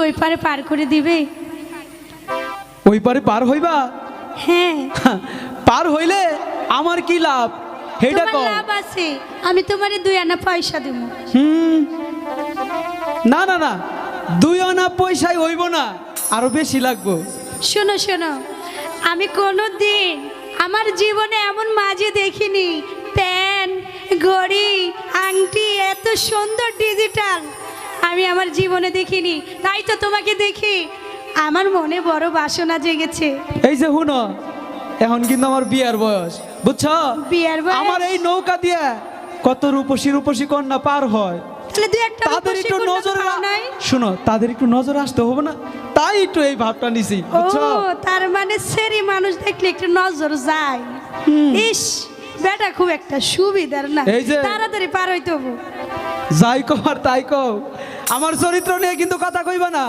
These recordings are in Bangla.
ওই পারে পার করে দিবে? ওই পারে পার হইবা? হ্যাঁ। পার হইলে আমার কি লাভ হেটা তোমার কও। লাভ আছে, আমি তোমারে 2 আনা পয়সা দেব। না না না, 2 আনা পয়সায় হইব না, আরো বেশি লাগবো। শোনো শোনো, আমি কোনো দিন আমার জীবনে এমন মাঝে দেখিনি, প্যান ঘড়ি আংটি এত সুন্দর ডিজিটাল আমি আমার জীবনে দেখিনি। তাই তো তোমাকে দেখি আমার মনে বড় বাসনা জেগেছে। এই যে হুনো, এখন কিন্তু আমার বিয়ার বয়স, বুঝছো? বিয়ার বয়স? আমার এই নৌকা দিয়ে কত রূপসী রূপসী কন্যা পার হয়, তাহলে 2-1টা তাদের একটু নজর নাই? শুনো, তাদের একটু নজর আসতে হবে না, তাই একটু এই ভাবটা নিছি, ও বুঝছো? তার মানে সেরি মানুষ দেখলে একটু নজর যায়। ইস, বেটা খুব একটা সুবিধার না, এই যে- তাড়াতাড়ি পার হইতে হবে। যাই কও আর তাই কও, আমার চরিত্র নিয়ে কিন্তু কথা কইবা না।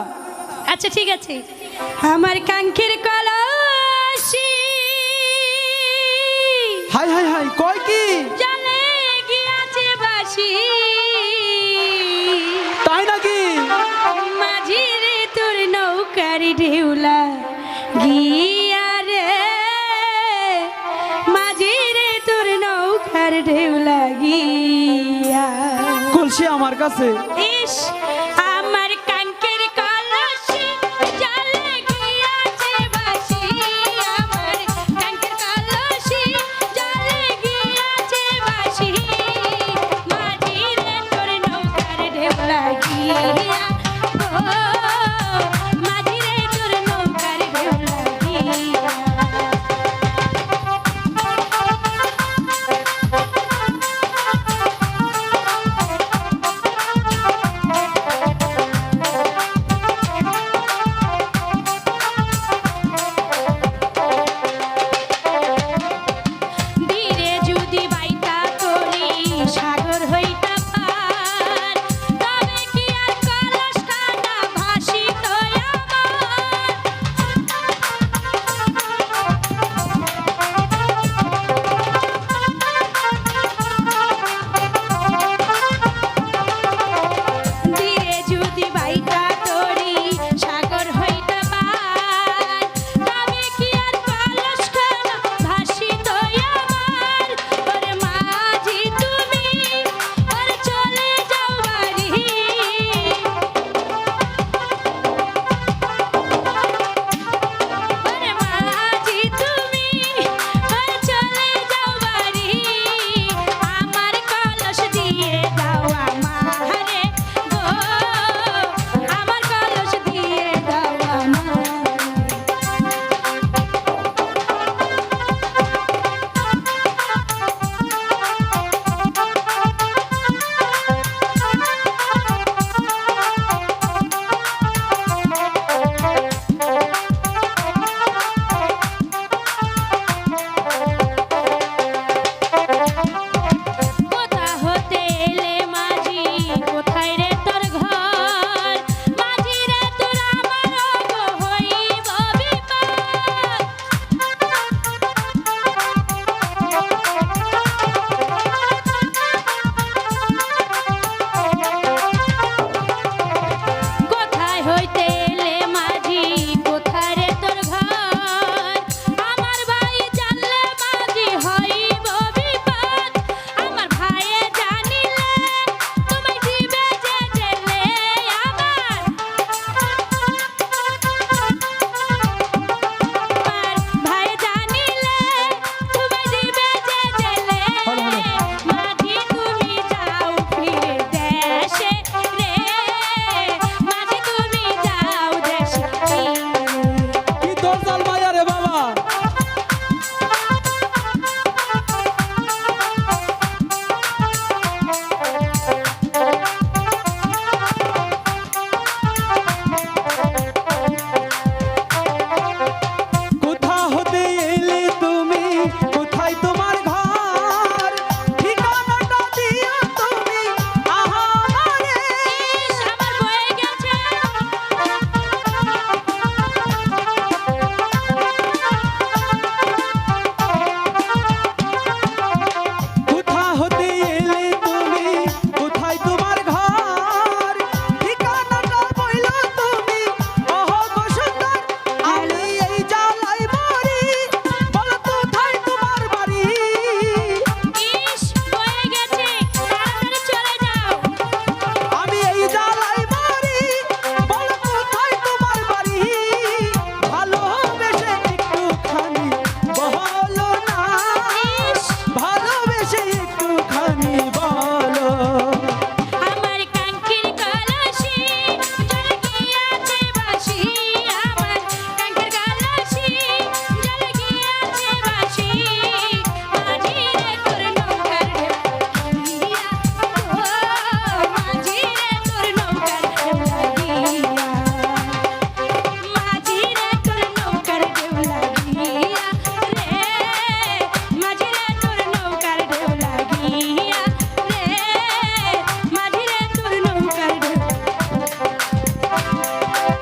আচ্ছা ঠিক আছে। আমার কাঙ্ক্ষের কলসি হাই হাই হাই, কয় কি? জলে গিয়াছে বাসি, তাই নাকি? মাঝি রে তোর নৌকার ঢেউলা গিয়া রে, মাঝি রে তোর নৌকার ঢেউলা গিয়া। কলসি আমার কাছে?